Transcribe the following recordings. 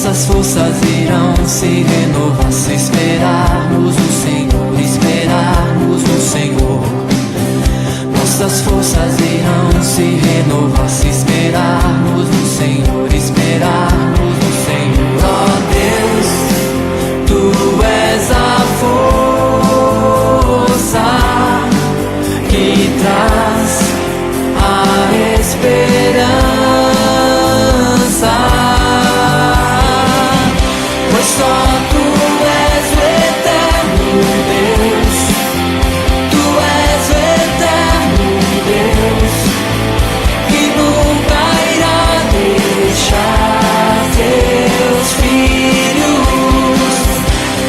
Nossas forças irão se renovar se esperarmos no Senhor, esperarmos no Senhor. Nossas forças irão se renovar se esperarmos no Senhor, esperarmos no Senhor. Ó Deus, Tu és a força que traz a esperança. Pois só Tu és o eterno Deus, Tu és o eterno Deus, que nunca irá deixar Teus filhos.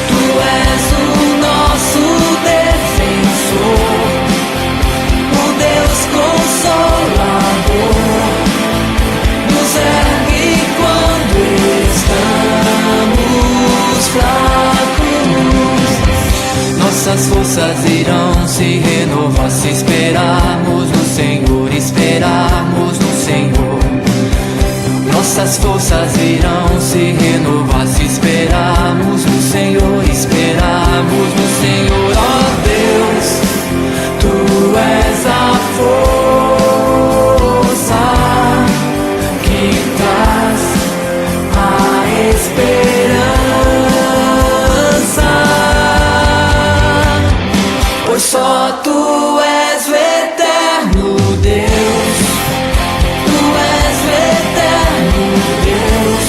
Tu és o nosso defensor, o Deus Consolador, nos ergue quando estamos fracos. Nossas forças irão se renovar se esperarmos no Senhor, esperarmos no Senhor. Nossas forças irão se renovar se esperarmos no Senhor, esperarmos no Senhor. Ó Deus, Tu és a força que traz a esperança. Pois só Tu és o eterno Deus, Tu és o eterno Deus,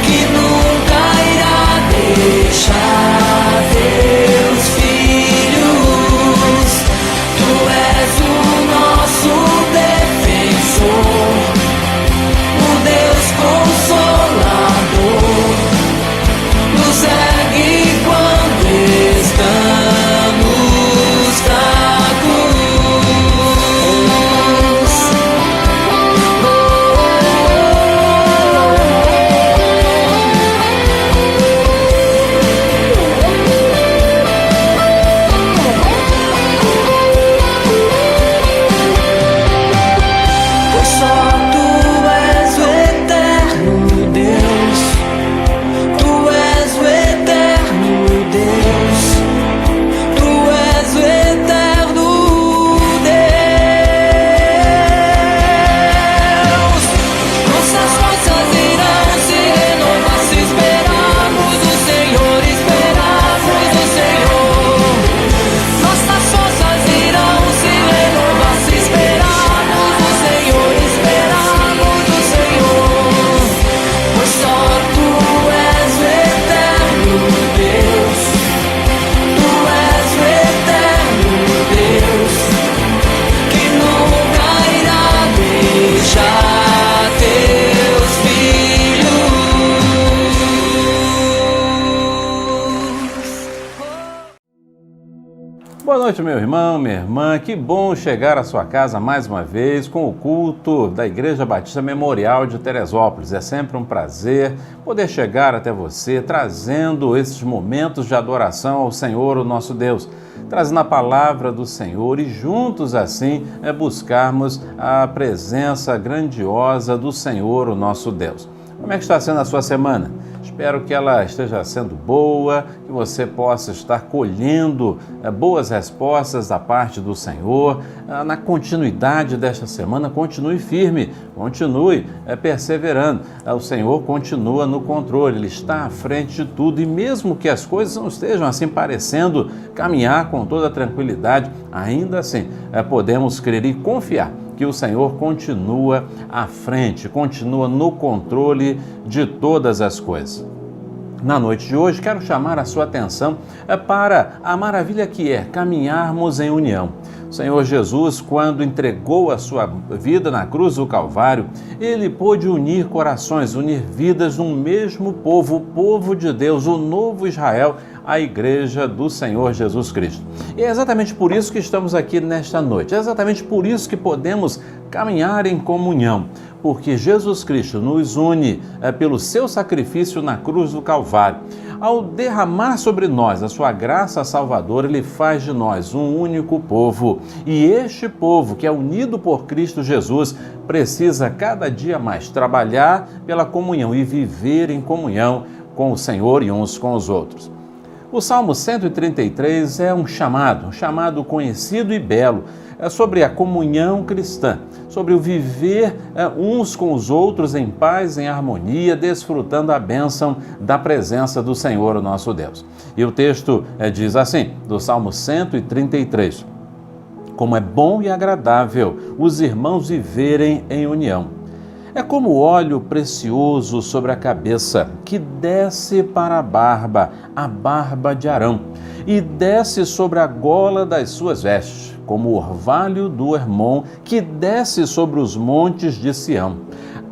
que nunca irá deixar Teus filhos. Tu és o nosso defensor, o Deus Consolador, nos ergue quando estamos fracos. Pois só Tu és o eterno Deus, Tu és o eterno Deus, Tu és o eterno Deus. Nossas forças irão se renovar se esperarmos no Senhor, esperarmos no Senhor. Nossas forças irão se renovar se esperarmos no Senhor, esperarmos no Senhor. Pois só Tu és o eterno Deus, Tu és o eterno Deus, que nunca irá deixar Teus filhos. Boa noite, meu irmão, minha irmã. Que bom chegar à sua casa mais uma vez com o culto da Igreja Batista Memorial de Teresópolis. É sempre um prazer poder chegar até você trazendo esses momentos de adoração ao Senhor, o nosso Deus, trazendo a palavra do Senhor e juntos assim buscarmos a presença grandiosa do Senhor, o nosso Deus. Como é que está sendo a sua semana? Espero que ela esteja sendo boa, que você possa estar colhendo boas respostas da parte do Senhor. Na continuidade desta semana, continue firme, continue perseverando. O Senhor continua no controle, Ele está à frente de tudo e mesmo que as coisas não estejam assim parecendo caminhar com toda tranquilidade, ainda assim podemos crer e confiar que o Senhor continua à frente, continua no controle de todas as coisas. Na noite de hoje, quero chamar a sua atenção para a maravilha que é caminharmos em união. O Senhor Jesus, quando entregou a sua vida na cruz do Calvário, Ele pôde unir corações, unir vidas num mesmo povo, o povo de Deus, o novo Israel, a Igreja do Senhor Jesus Cristo. E é exatamente por isso que estamos aqui nesta noite, é exatamente por isso que podemos caminhar em comunhão, porque Jesus Cristo nos une pelo seu sacrifício na cruz do Calvário. Ao derramar sobre nós a sua graça salvadora, Ele faz de nós um único povo. E este povo, que é unido por Cristo Jesus, precisa cada dia mais trabalhar pela comunhão e viver em comunhão com o Senhor e uns com os outros. O Salmo 133 é um chamado conhecido e belo, sobre a comunhão cristã, sobre o viver uns com os outros em paz, em harmonia, desfrutando a bênção da presença do Senhor, o nosso Deus. E o texto diz assim, do Salmo 133, como é bom e agradável os irmãos viverem em união. É como óleo precioso sobre a cabeça, que desce para a barba de Arão, e desce sobre a gola das suas vestes, como o orvalho do Hermon, que desce sobre os montes de Sião.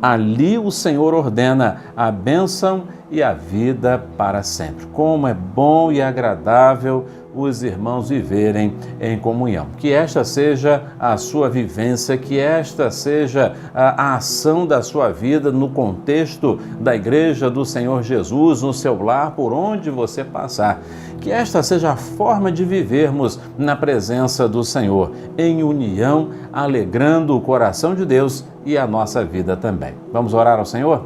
Ali o Senhor ordena a bênção e a vida para sempre. Como é bom e agradável os irmãos viverem em comunhão. Que esta seja a sua vivência, que esta seja a ação da sua vida no contexto da Igreja do Senhor Jesus, no seu lar, por onde você passar. Que esta seja a forma de vivermos na presença do Senhor, em união, alegrando o coração de Deus e a nossa vida também. Vamos orar ao Senhor?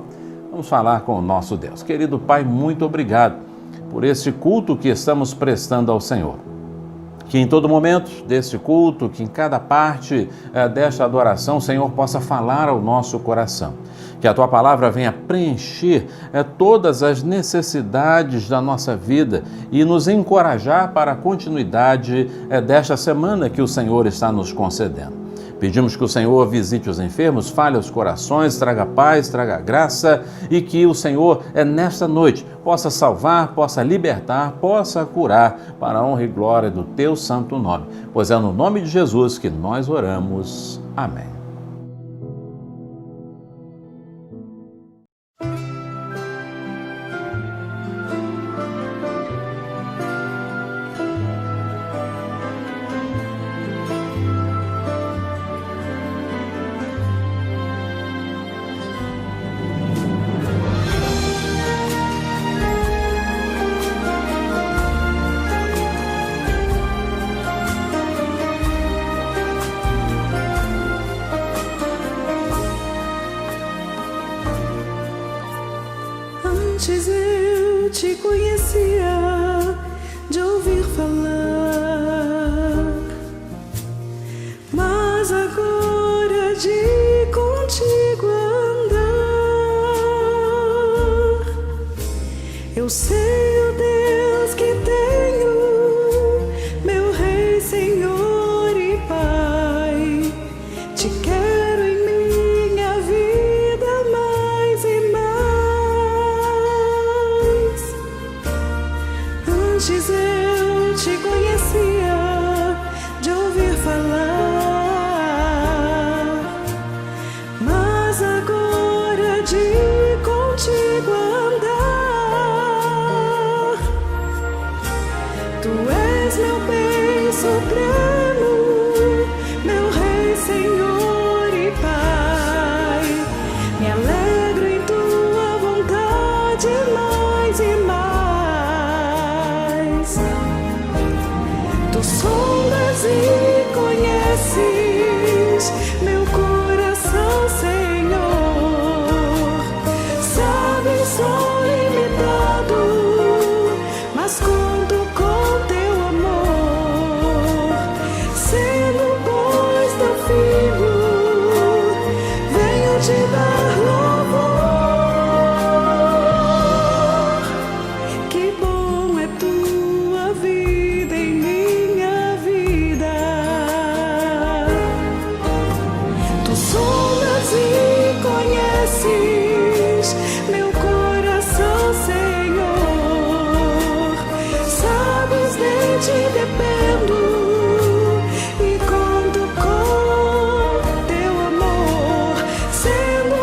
Vamos falar com o nosso Deus. Querido Pai, muito obrigado por esse culto que estamos prestando ao Senhor. Que em todo momento desse culto, que em cada parte desta adoração, o Senhor possa falar ao nosso coração. Que a Tua palavra venha preencher todas as necessidades da nossa vida e nos encorajar para a continuidade desta semana que o Senhor está nos concedendo. Pedimos que o Senhor visite os enfermos, fale aos corações, traga paz, traga graça e que o Senhor, nesta noite, possa salvar, possa libertar, possa curar para a honra e glória do Teu santo nome. Pois é no nome de Jesus que nós oramos. Amém. Antes eu te conhecia de ouvir falar, mas agora de contigo andar, eu sei, ó Deus, que tenho meu Rei, Senhor e Pai. Te quero em minha vida mais e mais. Antes eu te conhecia de ouvir falar, mas agora de contigo andar. Tu és meu bem supremo, meu Rei, Senhor e Pai. Me alegro em tua vontade mais e mais. Tu sondas e conheces meu coração, Senhor. Sabes, sou limitado, mas conto com teu amor. Sendo, pois, teu filho, venho te dar louvor. Que bom é tua vida em minha vida. Tu sondas e conheces meu coração, Senhor. Sabes, de ti dependo e conto com teu amor. Sendo,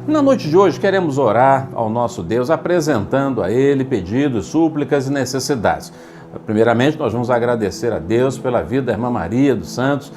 Na noite de hoje queremos orar ao nosso Deus, apresentando a Ele pedidos, súplicas e necessidades. Primeiramente, nós vamos agradecer a Deus pela vida da irmã Maria dos Santos,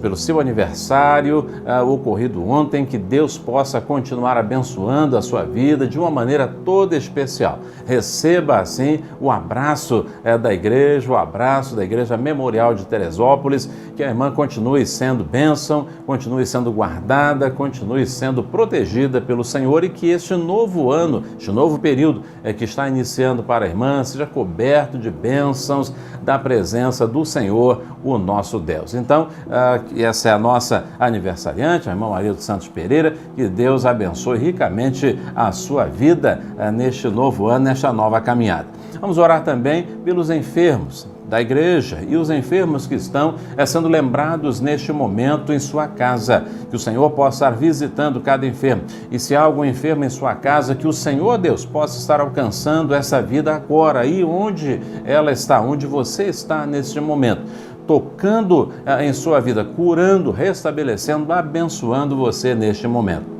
pelo seu aniversário ocorrido ontem, que Deus possa continuar abençoando a sua vida de uma maneira toda especial. Receba, assim, o abraço da igreja, o abraço da Igreja Memorial de Teresópolis, que a irmã continue sendo bênção, continue sendo guardada, continue sendo protegida pelo Senhor e que este novo ano, este novo período que está iniciando para a irmã, seja coberto de bênçãos da presença do Senhor, o nosso Deus. Então, essa é a nossa aniversariante, a irmã Maria dos Santos Pereira, que Deus abençoe ricamente a sua vida neste novo ano, nesta nova caminhada. Vamos orar também pelos enfermos da igreja e os enfermos que estão sendo lembrados neste momento em sua casa, que o Senhor possa estar visitando cada enfermo, e se há algum enfermo em sua casa, que o Senhor Deus possa estar alcançando essa vida agora, aí onde ela está, onde você está neste momento, tocando em sua vida, curando, restabelecendo, abençoando você neste momento.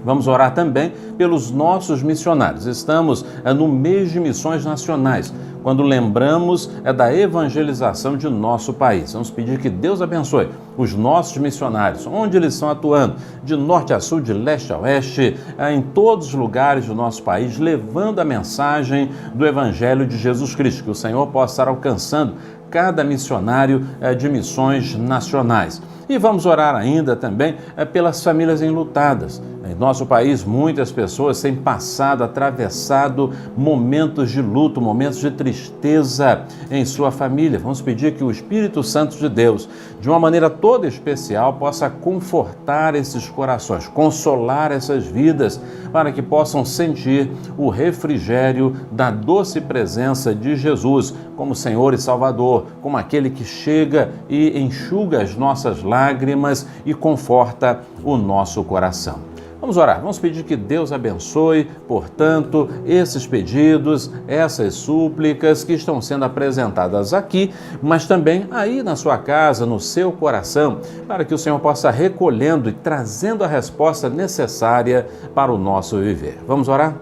Vamos orar também pelos nossos missionários. Estamos no mês de missões nacionais, quando lembramos da evangelização de nosso país. Vamos pedir que Deus abençoe os nossos missionários, onde eles estão atuando, de norte a sul, de leste a oeste, em todos os lugares do nosso país, levando a mensagem do Evangelho de Jesus Cristo, que o Senhor possa estar alcançando cada missionário de missões nacionais. E vamos orar ainda também pelas famílias enlutadas. Em nosso país, muitas pessoas têm passado, atravessado momentos de luto, momentos de tristeza em sua família. Vamos pedir que o Espírito Santo de Deus, de uma maneira toda especial, possa confortar esses corações, consolar essas vidas, para que possam sentir o refrigério da doce presença de Jesus como Senhor e Salvador, como aquele que chega e enxuga as nossas lágrimas e conforta o nosso coração. Vamos orar, vamos pedir que Deus abençoe, portanto, esses pedidos, essas súplicas que estão sendo apresentadas aqui, mas também aí na sua casa, no seu coração, para que o Senhor possa recolhendo e trazendo a resposta necessária para o nosso viver. Vamos orar?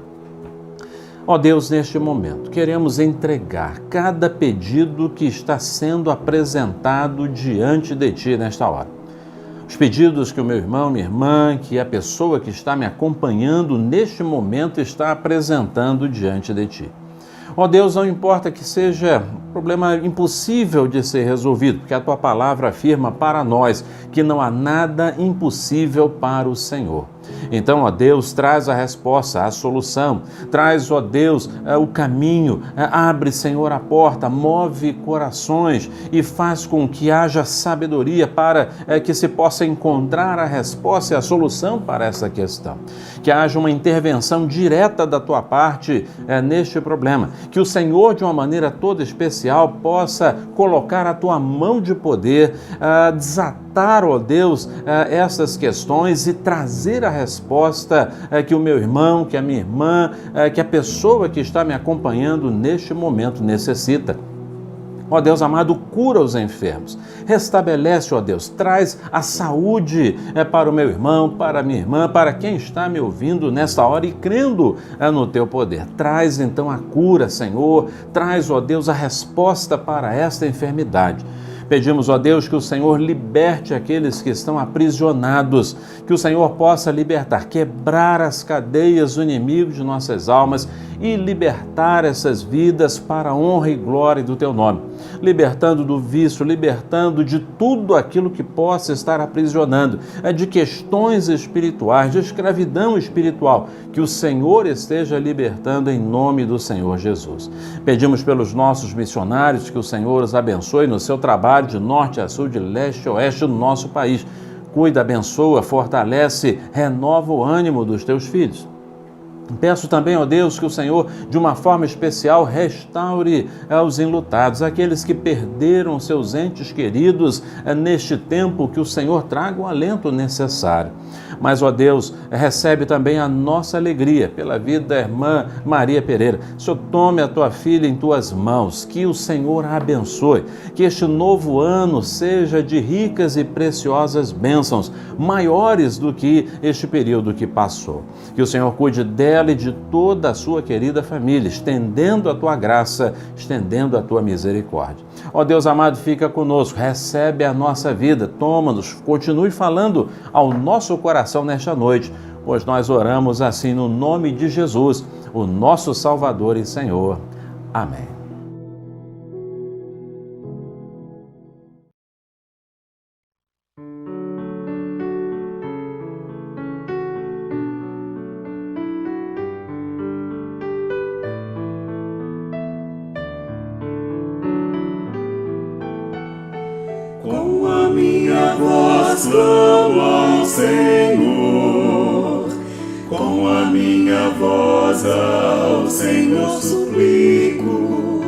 Ó Deus, neste momento, queremos entregar cada pedido que está sendo apresentado diante de Ti nesta hora. Os pedidos que o meu irmão, minha irmã, que a pessoa que está me acompanhando neste momento está apresentando diante de Ti. Ó Deus, não importa que seja um problema impossível de ser resolvido, porque a Tua palavra afirma para nós que não há nada impossível para o Senhor. Então, ó Deus, traz a resposta, a solução, traz, ó Deus, o caminho, abre, Senhor, a porta, move corações e faz com que haja sabedoria para que se possa encontrar a resposta e a solução para essa questão. Que haja uma intervenção direta da Tua parte neste problema, que o Senhor, de uma maneira toda especial, possa colocar a Tua mão de poder, desatar, ó Deus, essas questões e trazer a resposta que o meu irmão, que a minha irmã, que a pessoa que está me acompanhando neste momento necessita. Ó Deus amado, cura os enfermos, restabelece, ó Deus, traz a saúde para o meu irmão, para a minha irmã, para quem está me ouvindo nesta hora e crendo no Teu poder. Traz então a cura, Senhor, traz, ó Deus, a resposta para esta enfermidade. Pedimos, ó Deus, que o Senhor liberte aqueles que estão aprisionados, que o Senhor possa libertar, quebrar as cadeias do inimigo de nossas almas e libertar essas vidas para a honra e glória do Teu nome, libertando do vício, libertando de tudo aquilo que possa estar aprisionando, de questões espirituais, de escravidão espiritual, que o Senhor esteja libertando em nome do Senhor Jesus. Pedimos pelos nossos missionários que o Senhor os abençoe no seu trabalho de norte a sul, de leste a oeste do nosso país. Cuida, abençoa, fortalece, renova o ânimo dos Teus filhos. Peço também, ó Deus, que o Senhor, de uma forma especial, restaure aos enlutados, aqueles que perderam seus entes queridos neste tempo, que o Senhor traga o alento necessário. Mas, ó Deus, recebe também a nossa alegria pela vida da irmã Maria Pereira. Senhor, tome a tua filha em tuas mãos, que o Senhor a abençoe, que este novo ano seja de ricas e preciosas bênçãos, maiores do que este período que passou. Que o Senhor cuide dela e de toda a sua querida família, estendendo a tua graça, estendendo a tua misericórdia. Ó Deus amado, fica conosco, recebe a nossa vida, toma-nos, continue falando ao nosso coração nesta noite, pois nós oramos assim no nome de Jesus, o nosso Salvador e Senhor. Amém. Com a minha voz clamo ao Senhor, com a minha voz ao Senhor suplico,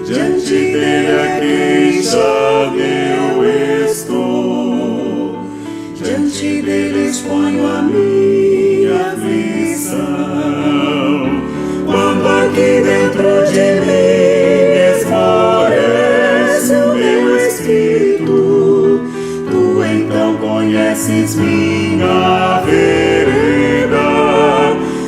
diante dele a queixar eu estou, diante dele exponho a minha aflição. Quando aqui dentro de mim esmorece o meu espírito, tu então conheces minha vereda.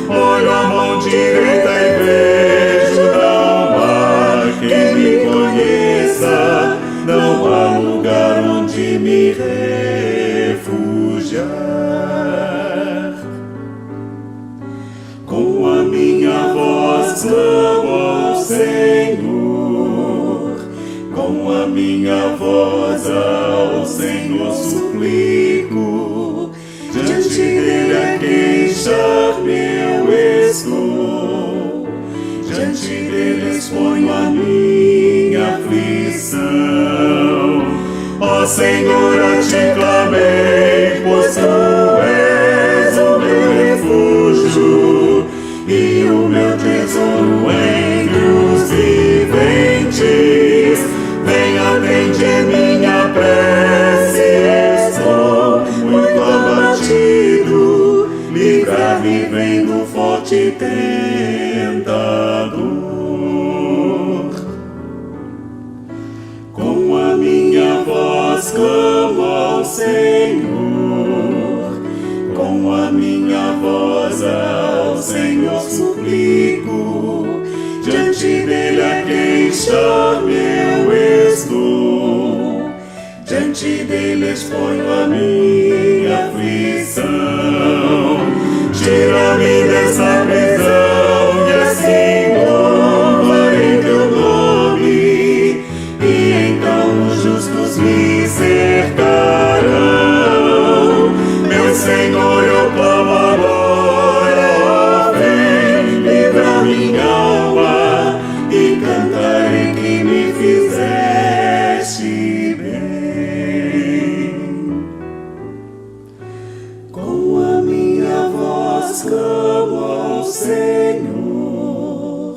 Olho a mão direita e vejo, não há quem me conheça, não há lugar onde me refugiar. Com a minha voz clamo ao Senhor, com a minha voz ao Senhor suplico, diante dele a queixar-me eu estou, diante dele exponho a minha aflição. Ó Senhor, a ti clamei, pois tu és o meu refúgio e o meu tesouro entre os viventes. Vem, atende minha prece, estou muito abatido, livrar-me vem do forte tentador. Com a minha voz clamo ao Senhor, com a minha voz ao Senhor suplico, diante dele a queixar-me eu estou, diante dele exponho a minha aflição. Tira-me dessa prisão e assim louvarei teu nome, e então os justos me cercarão. Meu Senhor, eu clamo agora, ó, vem livrar minha alma e cantarei que me fizeste bem. Com a minha voz clamo ao Senhor,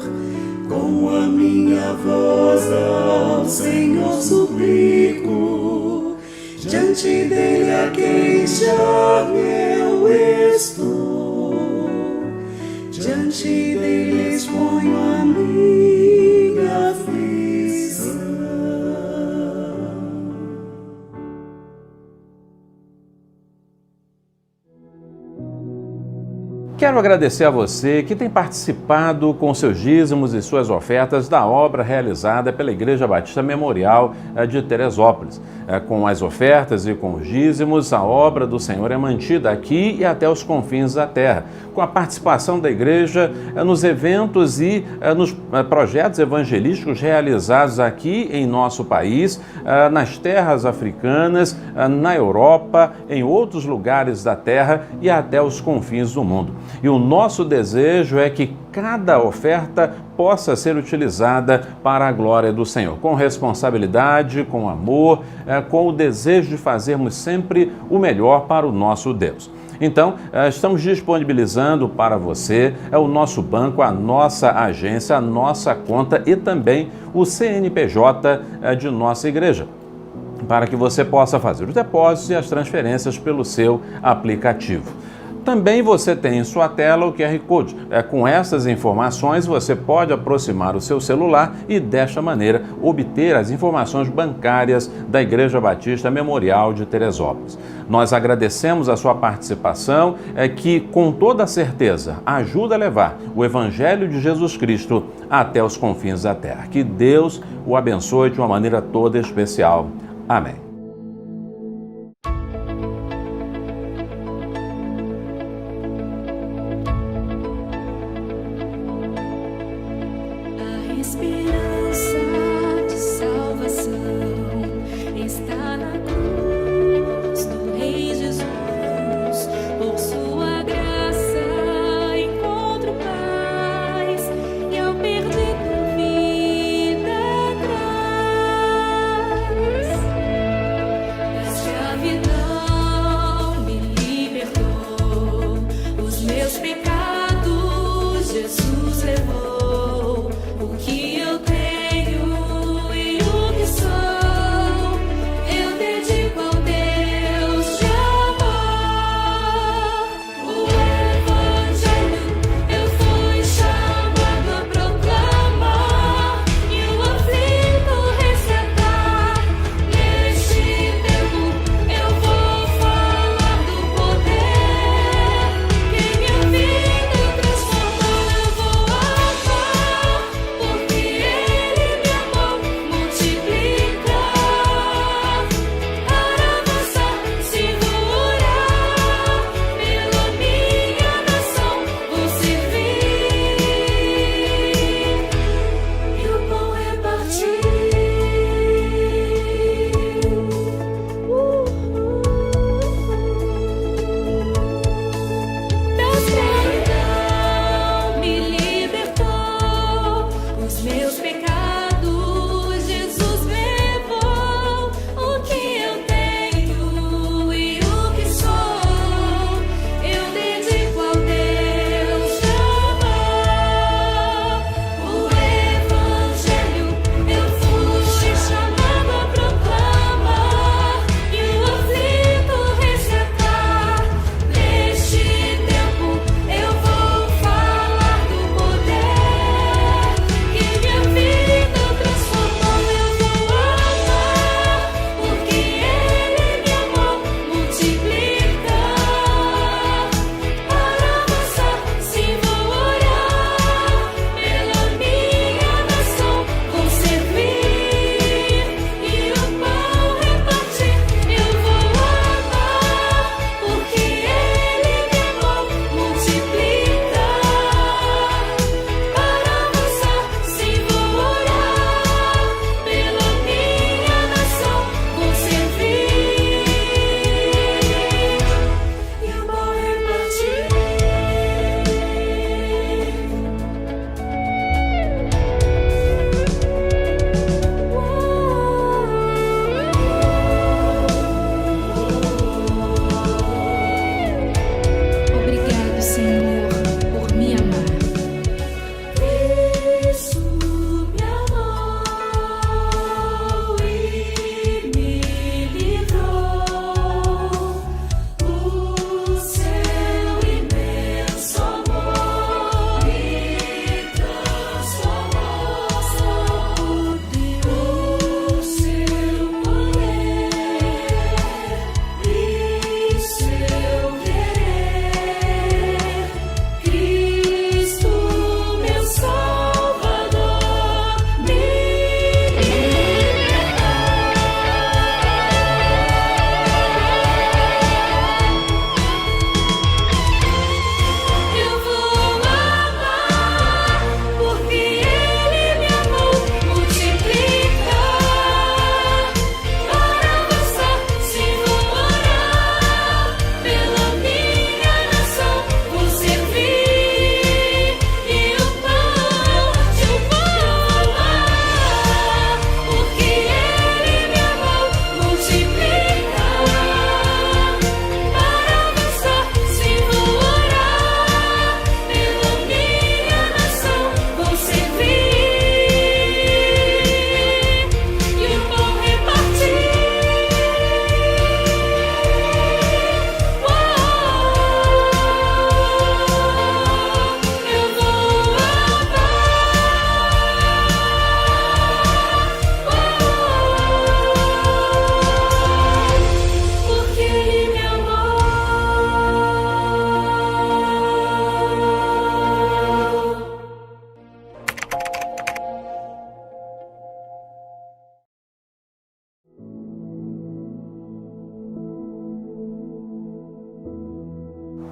com a minha voz ao Senhor suplico, diante dele a queixar-me eu estou, diante dele exponho a minha aflição. Quero agradecer a você que tem participado com seus dízimos e suas ofertas da obra realizada pela Igreja Batista Memorial de Teresópolis. Com as ofertas e com os dízimos, a obra do Senhor é mantida aqui e até os confins da terra, com a participação da igreja nos eventos e nos projetos evangelísticos realizados aqui em nosso país, nas terras africanas, na Europa, em outros lugares da terra e até os confins do mundo. E o nosso desejo é que cada oferta possa ser utilizada para a glória do Senhor, com responsabilidade, com amor, com o desejo de fazermos sempre o melhor para o nosso Deus. Então, estamos disponibilizando para você o nosso banco, a nossa agência, a nossa conta e também o CNPJ de nossa igreja, para que você possa fazer os depósitos e as transferências pelo seu aplicativo. Também você tem em sua tela o QR Code. Com essas informações, você pode aproximar o seu celular e, desta maneira, obter as informações bancárias da Igreja Batista Memorial de Teresópolis. Nós agradecemos a sua participação, que, com toda certeza, ajuda a levar o Evangelho de Jesus Cristo até os confins da terra. Que Deus o abençoe de uma maneira toda especial. Amém. A esperança de salvação está na cruz do Rei Jesus. Por sua graça encontro paz e ao perder a vida atrás.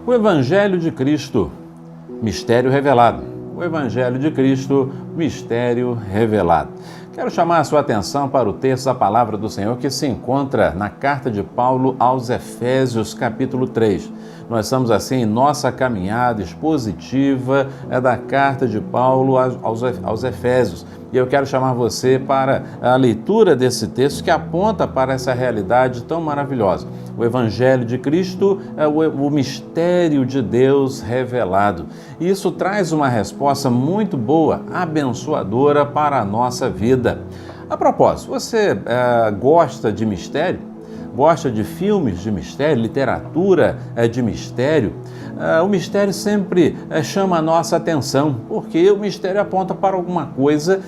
O Evangelho de Cristo, mistério revelado. O Evangelho de Cristo, mistério revelado. Quero chamar a sua atenção para o texto da Palavra do Senhor que se encontra na carta de Paulo aos Efésios, capítulo 3. Nós estamos assim em nossa caminhada expositiva da carta de Paulo aos Efésios. E eu quero chamar você para a leitura desse texto que aponta para essa realidade tão maravilhosa. O Evangelho de Cristo é o mistério de Deus revelado. E isso traz uma resposta muito boa, abençoadora para a nossa vida. A propósito, você gosta de mistério? Gosta de filmes de mistério, literatura de mistério? O mistério sempre chama a nossa atenção, porque o mistério aponta para alguma coisa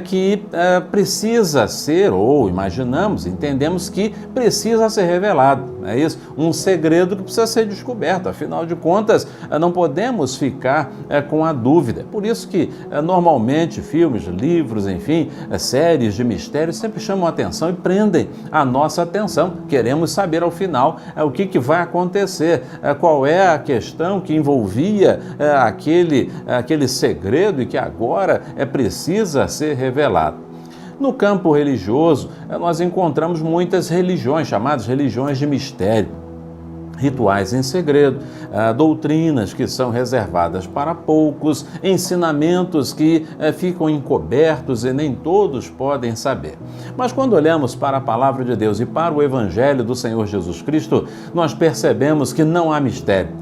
que precisa ser, ou imaginamos, entendemos que precisa ser revelado. É isso? Um segredo que precisa ser descoberto. Afinal de contas, não podemos ficar com a dúvida. Por isso que, normalmente, filmes, livros, enfim, séries de mistério sempre chamam a atenção e prendem a nossa atenção. Queremos saber, ao final, o que vai acontecer, qual é a questão que envolvia aquele segredo e que agora precisa ser revelado. No campo religioso, nós encontramos muitas religiões, chamadas religiões de mistério. Rituais em segredo, doutrinas que são reservadas para poucos, ensinamentos que ficam encobertos e nem todos podem saber. Mas quando olhamos para a Palavra de Deus e para o Evangelho do Senhor Jesus Cristo, nós percebemos que não há mistério.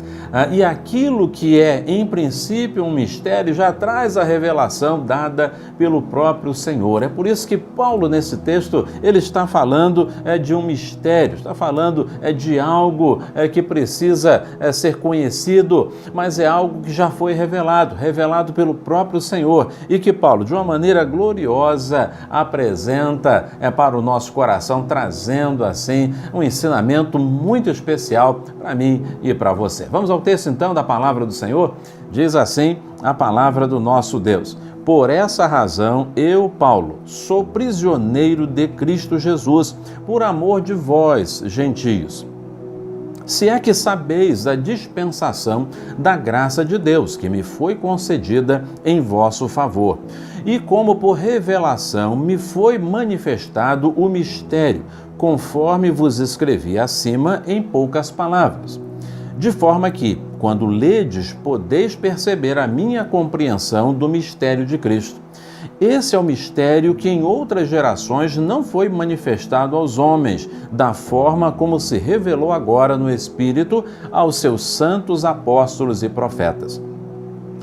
E aquilo que é, em princípio, um mistério, já traz a revelação dada pelo próprio Senhor. É por isso que Paulo, nesse texto, ele está falando de um mistério, está falando de algo que precisa ser conhecido, mas é algo que já foi revelado pelo próprio Senhor e que Paulo, de uma maneira gloriosa, apresenta para o nosso coração, trazendo assim um ensinamento muito especial para mim e para você. Vamos ao texto então da Palavra do Senhor? Diz assim a palavra do nosso Deus: por essa razão, eu, Paulo, sou prisioneiro de Cristo Jesus, por amor de vós, gentios. Se é que sabeis a dispensação da graça de Deus, que me foi concedida em vosso favor, e como por revelação me foi manifestado o mistério, conforme vos escrevi acima em poucas palavras. De forma que, quando ledes, podeis perceber a minha compreensão do mistério de Cristo. Esse é o mistério que em outras gerações não foi manifestado aos homens, da forma como se revelou agora no Espírito aos seus santos apóstolos e profetas.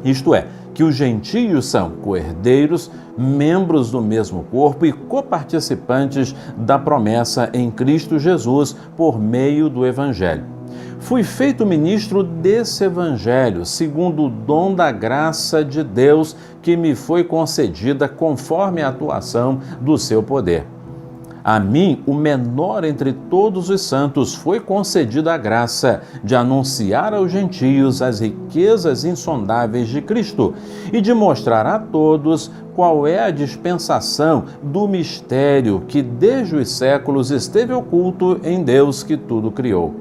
Isto é, que os gentios são co-herdeiros, membros do mesmo corpo e coparticipantes da promessa em Cristo Jesus por meio do Evangelho. Fui feito ministro desse Evangelho, segundo o dom da graça de Deus que me foi concedida conforme a atuação do seu poder. A mim, o menor entre todos os santos, foi concedida a graça de anunciar aos gentios as riquezas insondáveis de Cristo e de mostrar a todos qual é a dispensação do mistério que desde os séculos esteve oculto em Deus que tudo criou,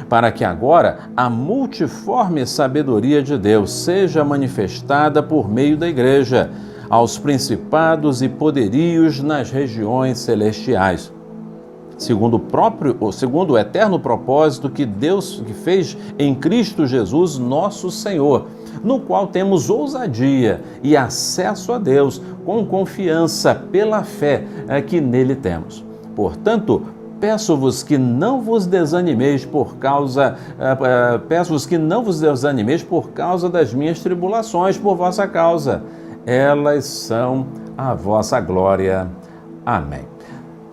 para que agora a multiforme sabedoria de Deus seja manifestada por meio da Igreja, aos principados e poderios nas regiões celestiais, segundo o eterno propósito que Deus fez em Cristo Jesus, nosso Senhor, no qual temos ousadia e acesso a Deus com confiança pela fé que nele temos. Portanto, peço-vos que não vos desanimeis por causa das minhas tribulações por vossa causa. Elas são a vossa glória. Amém.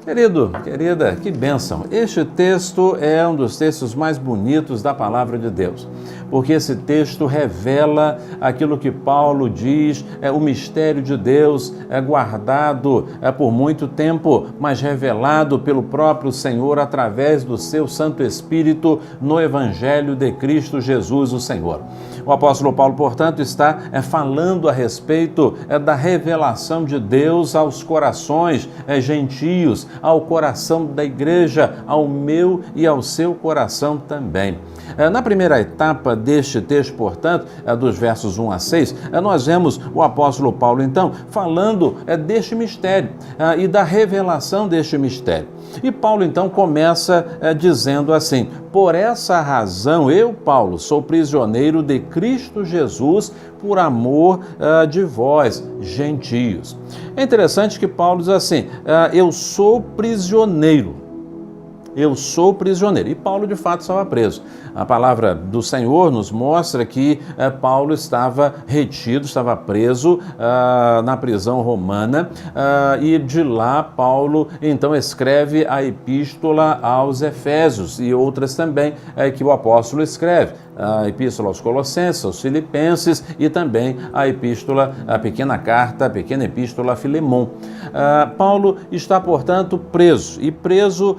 Querido, querida, que bênção! Este texto é um dos textos mais bonitos da Palavra de Deus, porque esse texto revela aquilo que Paulo diz, o mistério de Deus guardado por muito tempo, mas revelado pelo próprio Senhor através do seu Santo Espírito no Evangelho de Cristo Jesus, o Senhor. O apóstolo Paulo, portanto, está falando a respeito da revelação de Deus aos corações gentios, ao coração da igreja, ao meu e ao seu coração também. Na primeira etapa deste texto, portanto, dos versos 1 a 6, nós vemos o apóstolo Paulo, então, falando deste mistério e da revelação deste mistério. E Paulo, então, começa dizendo assim: por essa razão, eu, Paulo, sou prisioneiro de Cristo Jesus por amor de vós, gentios. É interessante que Paulo diz assim: eu sou prisioneiro. Eu sou prisioneiro. E Paulo, de fato, estava preso. A palavra do Senhor nos mostra que Paulo estava retido, estava preso na prisão romana, e de lá Paulo, então, escreve a epístola aos Efésios e outras também que o apóstolo escreve. A epístola aos Colossenses, aos Filipenses e também a epístola, a pequena epístola a Filemon. Paulo está, portanto, preso. E preso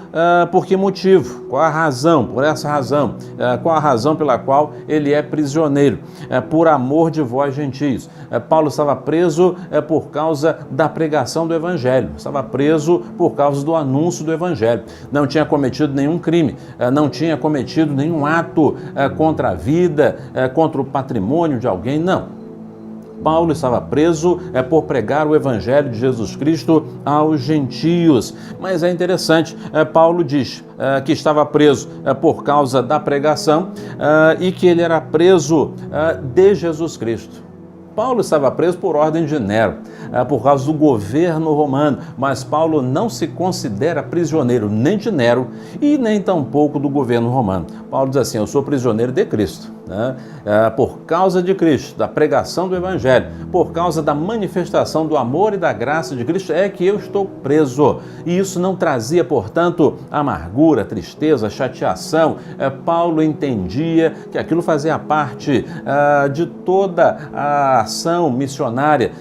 por que motivo? Qual a razão? Por essa razão. Qual a razão pela qual ele é prisioneiro? Por amor de vós, gentios. Paulo estava preso por causa da pregação do Evangelho. Estava preso por causa do anúncio do Evangelho. Não tinha cometido nenhum crime, não tinha cometido nenhum ato contra a vida, contra o patrimônio de alguém, não. Paulo estava preso por pregar o Evangelho de Jesus Cristo aos gentios. Mas é interessante, Paulo diz que estava preso por causa da pregação e que ele era preso de Jesus Cristo. Paulo estava preso por ordem de Nero, por causa do governo romano, mas Paulo não se considera prisioneiro nem de Nero e nem tampouco do governo romano. Paulo diz assim: eu sou prisioneiro de Cristo, né? Por causa de Cristo, da pregação do Evangelho, por causa da manifestação do amor e da graça de Cristo, é que eu estou preso. E isso não trazia, portanto, amargura, tristeza, chateação. Paulo entendia que aquilo fazia parte de toda a ação missionária,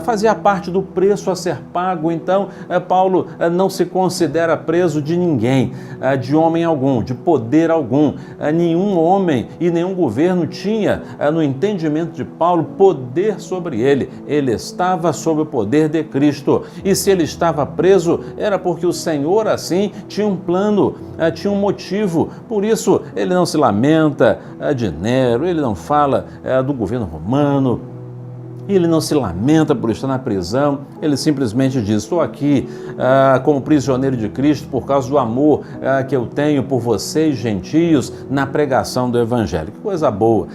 fazia parte do preço a ser pago. Então, Paulo não se considera preso de ninguém, de homem algum, de poder algum. Nenhum homem e nenhum governo tinha, no entendimento de Paulo, poder sobre ele. Ele estava sob o poder de Cristo. E se ele estava preso, era porque o Senhor, assim, tinha um plano, tinha um motivo. Por isso, ele não se lamenta de Nero, ele não fala do governo romano, ele não se lamenta por estar na prisão, ele simplesmente diz: estou aqui como prisioneiro de Cristo por causa do amor que eu tenho por vocês, gentios, na pregação do Evangelho. Que coisa boa!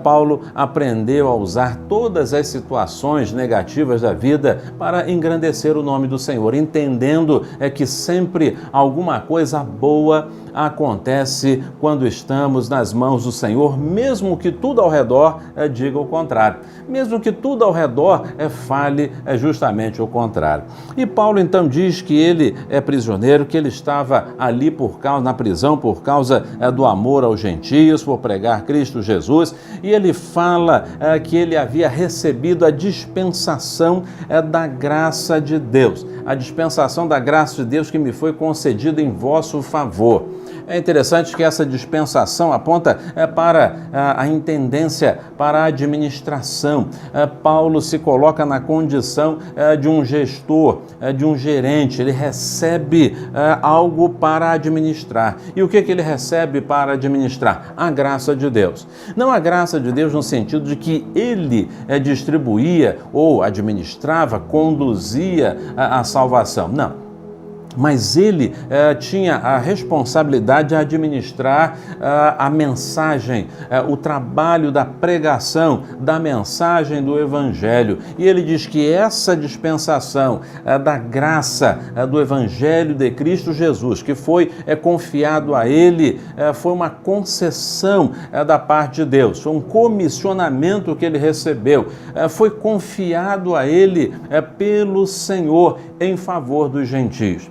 Paulo aprendeu a usar todas as situações negativas da vida para engrandecer o nome do Senhor, entendendo que sempre alguma coisa boa acontece quando estamos nas mãos do Senhor, mesmo que tudo ao redor diga o contrário, mesmo que tudo ao redor fale justamente o contrário. E Paulo então diz que ele é prisioneiro, que ele estava ali na prisão por causa do amor aos gentios, por pregar Cristo Jesus, e ele fala que ele havia recebido a dispensação da graça de Deus, a dispensação da graça de Deus que me foi concedida em vosso favor. É interessante que essa dispensação aponta para a intendência, para a administração. Paulo se coloca na condição de um gestor, de um gerente. Ele recebe algo para administrar. E o que ele recebe para administrar? A graça de Deus. Não a graça de Deus no sentido de que ele distribuía ou administrava, conduzia a salvação. Não. Mas ele tinha a responsabilidade de administrar a mensagem, o trabalho da pregação, da mensagem do Evangelho. E ele diz que essa dispensação da graça do Evangelho de Cristo Jesus, que foi confiado a ele, foi uma concessão da parte de Deus, foi um comissionamento que ele recebeu, foi confiado a ele pelo Senhor em favor dos gentios.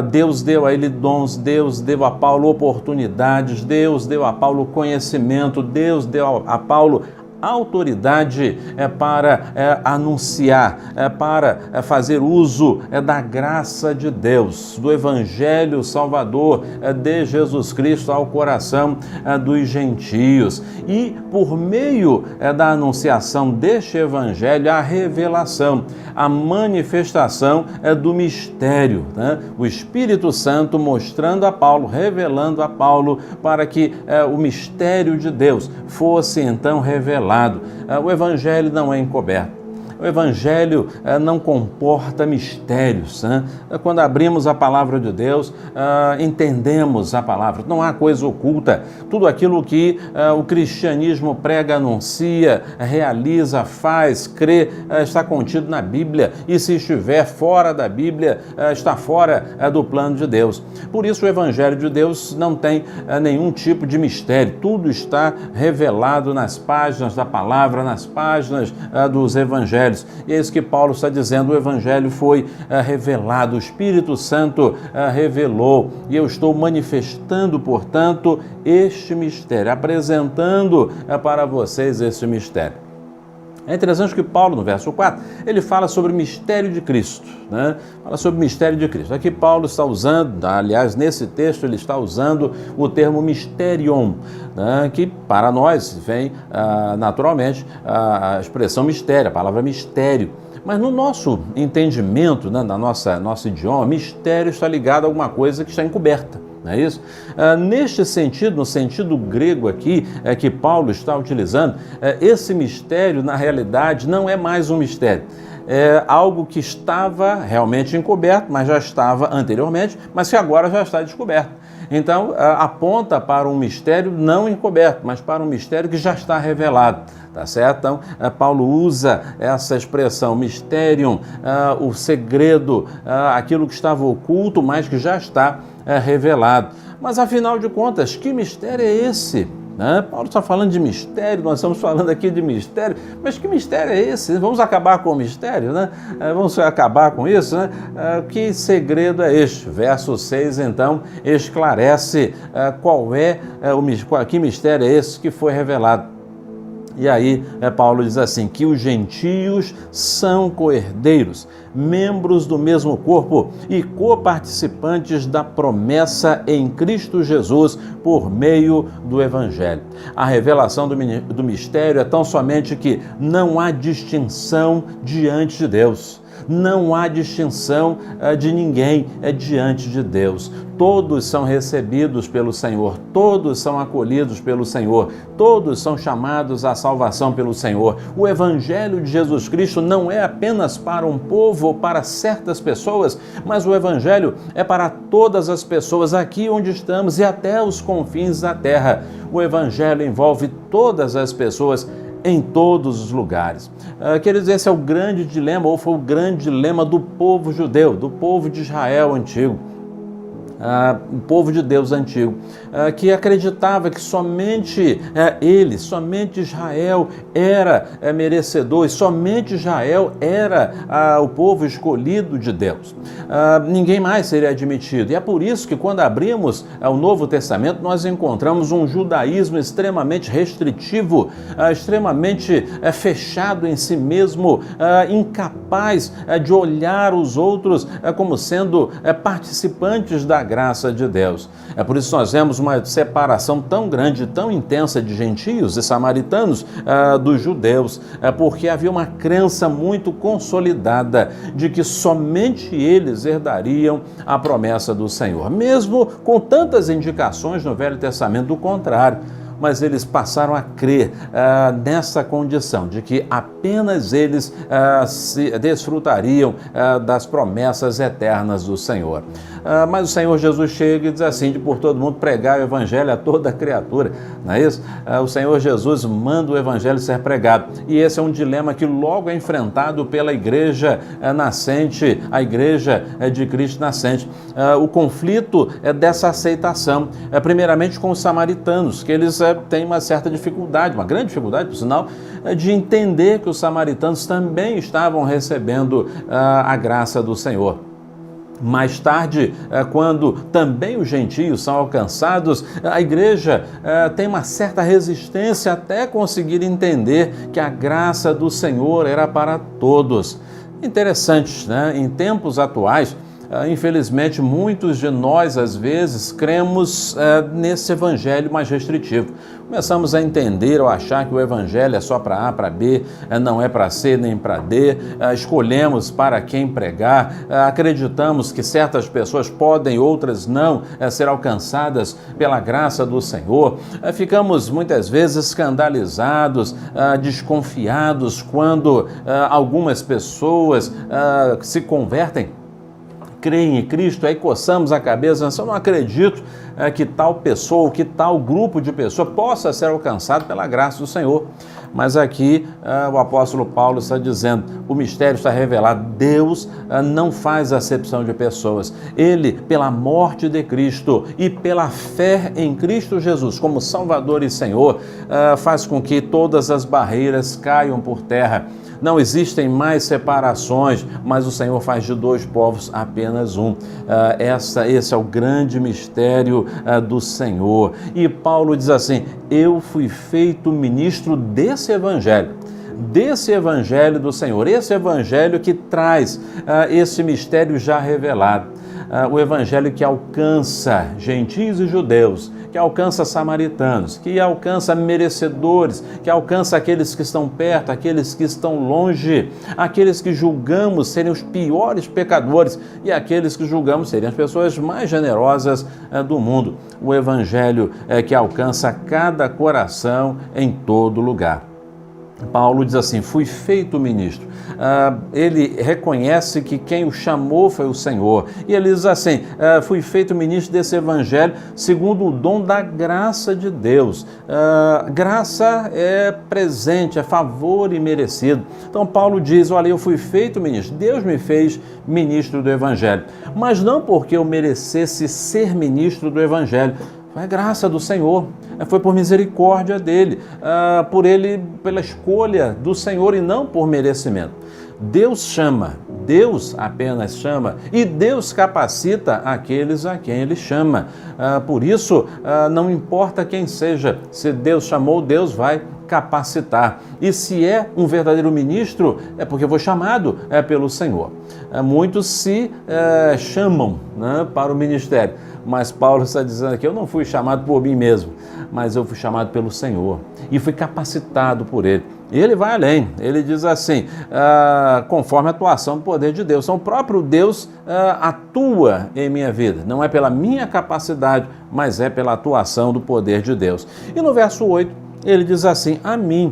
Deus deu a ele dons, Deus deu a Paulo oportunidades, Deus deu a Paulo conhecimento, Deus deu a Paulo autoridade para anunciar, para fazer uso da graça de Deus, do Evangelho Salvador de Jesus Cristo ao coração dos gentios. E por meio da anunciação deste Evangelho, a revelação, a manifestação do mistério, né? O Espírito Santo mostrando a Paulo, revelando a Paulo para que o mistério de Deus fosse então revelado. O Evangelho não é encoberto. O Evangelho não comporta mistérios, né? Quando abrimos a palavra de Deus, entendemos a palavra. Não há coisa oculta. Tudo aquilo que o cristianismo prega, anuncia, realiza, faz, crê, está contido na Bíblia. E se estiver fora da Bíblia, está fora do plano de Deus. Por isso o Evangelho de Deus não tem nenhum tipo de mistério. Tudo está revelado nas páginas da palavra, nas páginas dos Evangelhos. E é isso que Paulo está dizendo, o Evangelho foi revelado, o Espírito Santo revelou, e eu estou manifestando, portanto, este mistério, apresentando para vocês este mistério. É interessante que Paulo, no verso 4, ele fala sobre o mistério de Cristo, né? Fala sobre o mistério de Cristo. Aqui Paulo está usando, aliás, nesse texto ele está usando o termo mysterion, né? Que para nós vem naturalmente a expressão mistério, a palavra mistério. Mas no nosso entendimento, né, nosso idioma, mistério está ligado a alguma coisa que está encoberta. Não é isso? Neste sentido, no sentido grego aqui, que Paulo está utilizando, esse mistério, na realidade, não é mais um mistério. É algo que estava realmente encoberto, mas já estava anteriormente, mas que agora já está descoberto. Então, aponta para um mistério não encoberto, mas para um mistério que já está revelado, tá certo? Então, Paulo usa essa expressão, mysterium, o segredo, aquilo que estava oculto, mas que já está revelado. Mas, afinal de contas, que mistério é esse? Paulo está falando de mistério, nós estamos falando aqui de mistério, mas que mistério é esse? Vamos acabar com o mistério, né? Vamos acabar com isso, né? Que segredo é este? Verso 6, então, esclarece que mistério é esse que foi revelado. E aí, Paulo diz assim, que os gentios são co-herdeiros, membros do mesmo corpo e coparticipantes da promessa em Cristo Jesus por meio do Evangelho. A revelação do mistério é tão somente que não há distinção diante de Deus. Não há distinção de ninguém diante de Deus. Todos são recebidos pelo Senhor, todos são acolhidos pelo Senhor, todos são chamados à salvação pelo Senhor. O Evangelho de Jesus Cristo não é apenas para um povo ou para certas pessoas, mas o Evangelho é para todas as pessoas aqui onde estamos e até os confins da terra. O Evangelho envolve todas as pessoas em todos os lugares. Quer dizer, esse é o grande dilema, ou foi o grande dilema do povo judeu, do povo de Israel antigo. O povo de Deus antigo, que acreditava que somente ele, somente Israel era merecedor e somente Israel era o povo escolhido de Deus. Ninguém mais seria admitido. E é por isso que quando abrimos o Novo Testamento, nós encontramos um judaísmo extremamente restritivo, extremamente fechado em si mesmo, incapaz de olhar os outros como sendo participantes da graça de Deus. É por isso que nós vemos uma separação tão grande, tão intensa de gentios e samaritanos dos judeus, porque havia uma crença muito consolidada de que somente eles herdariam a promessa do Senhor, mesmo com tantas indicações no Velho Testamento do contrário. Mas eles passaram a crer nessa condição de que apenas eles se desfrutariam das promessas eternas do Senhor. Mas o Senhor Jesus chega e diz assim, de por todo mundo pregar o Evangelho a toda criatura, não é isso? O Senhor Jesus manda o Evangelho ser pregado, e esse é um dilema que logo é enfrentado pela igreja nascente, a igreja de Cristo nascente. O conflito é dessa aceitação, primeiramente com os samaritanos, que eles têm uma certa dificuldade, uma grande dificuldade, por sinal, de entender que os samaritanos também estavam recebendo a graça do Senhor. Mais tarde, quando também os gentios são alcançados, a igreja tem uma certa resistência até conseguir entender que a graça do Senhor era para todos. Interessante, né? Em tempos atuais, infelizmente, muitos de nós, às vezes, cremos nesse evangelho mais restritivo. Começamos a entender ou achar que o evangelho é só para A, para B, não é para C nem para D, escolhemos para quem pregar, acreditamos que certas pessoas podem, outras não, ser alcançadas pela graça do Senhor. Ficamos muitas vezes escandalizados, desconfiados quando algumas pessoas se convertem, creem em Cristo, aí coçamos a cabeça, eu não acredito que tal pessoa, que tal grupo de pessoas possa ser alcançado pela graça do Senhor. Mas aqui o apóstolo Paulo está dizendo, o mistério está revelado, Deus não faz acepção de pessoas. Ele, pela morte de Cristo e pela fé em Cristo Jesus como Salvador e Senhor, faz com que todas as barreiras caiam por terra. Não existem mais separações, mas o Senhor faz de dois povos apenas um. Esse é o grande mistério do Senhor. E Paulo diz assim, eu fui feito ministro desse evangelho do Senhor, esse evangelho que traz esse mistério já revelado. O evangelho que alcança gentios e judeus, que alcança samaritanos, que alcança merecedores, que alcança aqueles que estão perto, aqueles que estão longe, aqueles que julgamos serem os piores pecadores e aqueles que julgamos serem as pessoas mais generosas do mundo. O evangelho que alcança cada coração em todo lugar. Paulo diz assim, fui feito ministro. Ele reconhece que quem o chamou foi o Senhor. E ele diz assim, fui feito ministro desse evangelho segundo o dom da graça de Deus. Graça é presente, é favor imerecido. Então Paulo diz, olha, eu fui feito ministro. Deus me fez ministro do evangelho. Mas não porque eu merecesse ser ministro do evangelho. Foi a graça do Senhor, foi por misericórdia dele, pela escolha do Senhor e não por merecimento. Deus chama, Deus apenas chama e Deus capacita aqueles a quem Ele chama. Por isso, não importa quem seja, se Deus chamou, Deus vai capacitar. E se é um verdadeiro ministro, é porque foi chamado pelo Senhor. Muitos se chamam, né, para o ministério, mas Paulo está dizendo aqui, eu não fui chamado por mim mesmo, mas eu fui chamado pelo Senhor e fui capacitado por Ele. E ele vai além, ele diz assim, conforme a atuação do poder de Deus. Então o próprio Deus atua em minha vida, não é pela minha capacidade, mas é pela atuação do poder de Deus. E no verso 8, ele diz assim, a mim,